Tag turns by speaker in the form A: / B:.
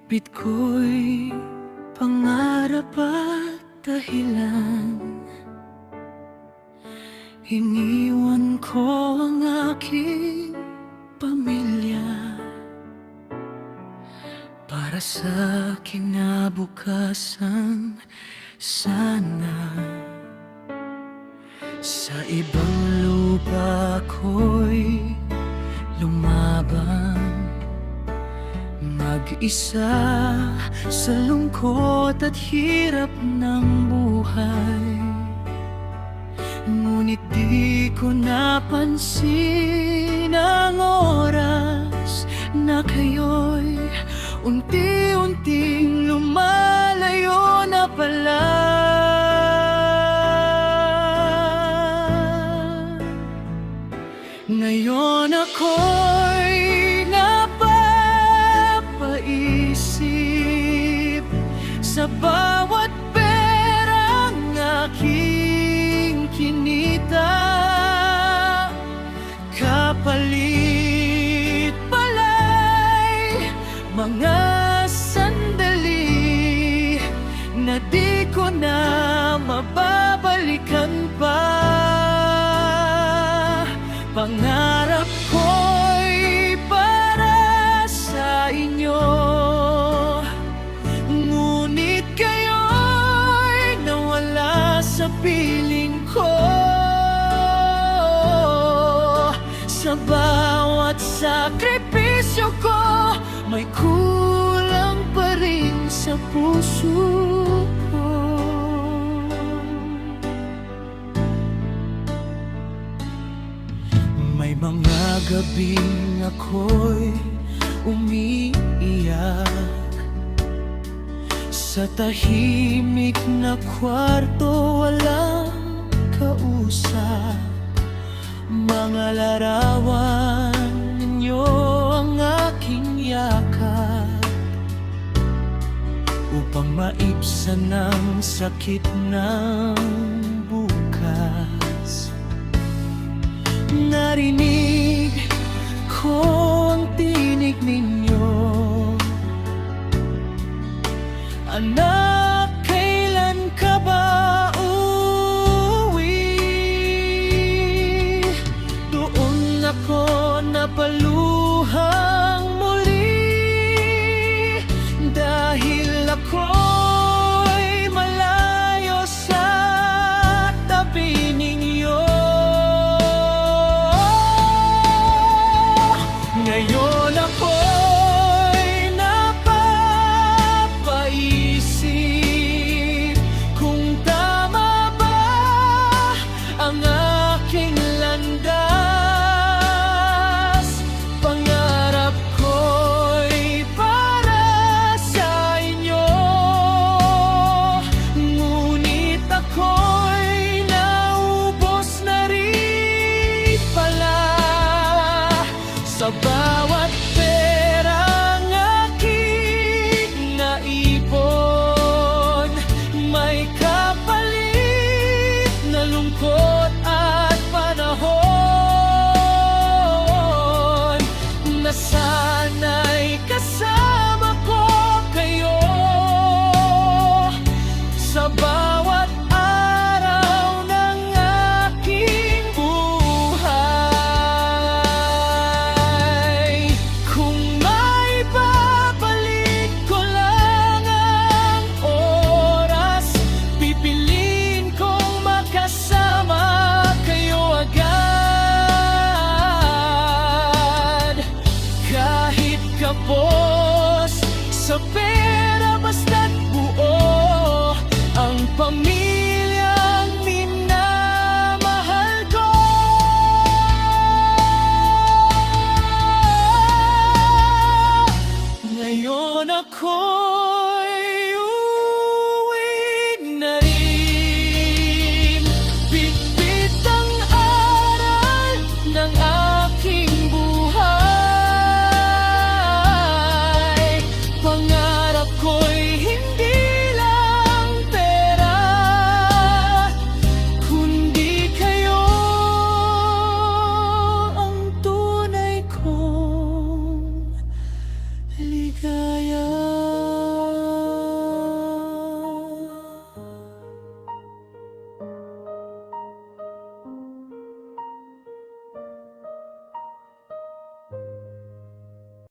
A: Bitbit ko'y pangarap at dahilan. Iniwan ko ang aking pamilya para sa kinabukasan. Sana sa ibang lupa ko'y lumaban, mag-isa sa lungkot at hirap ng buhay. Ngunit di ko napansin ang oras na kayo'y unti-unting lumalayo na pala. Ngayon ako'y napapaisip sa bawat perang aking kinita. Kapalit pala'y mga sandali na di ko na mababalikan pa. Pangarap ko'y para sa inyo, ngunit kayo'y nawala sa piling ko. Sa bawat sakripisyo ko, may kulang pa rin sa puso ko. May mga gabing ako'y umiiyak sa tahimik na kwarto, walang kausap. Mga larawan ninyo ang aking yakap upang maibsan ang sakit ng bukas. Narinig ko ang tinig ninyo, anak, kailan ka ba uuwi? Doon ako napaluhang muli, dahil ako'y malayo sa tabi ninyo. Ngayon ako'y napapaisip kung tama ba ang aking landas. Pangarap ko'y para sa inyo, ngunit ako'y naubos na rin pala. Sa bawat perang aking naipon, may kapalit na lungkot at panahon. Nasa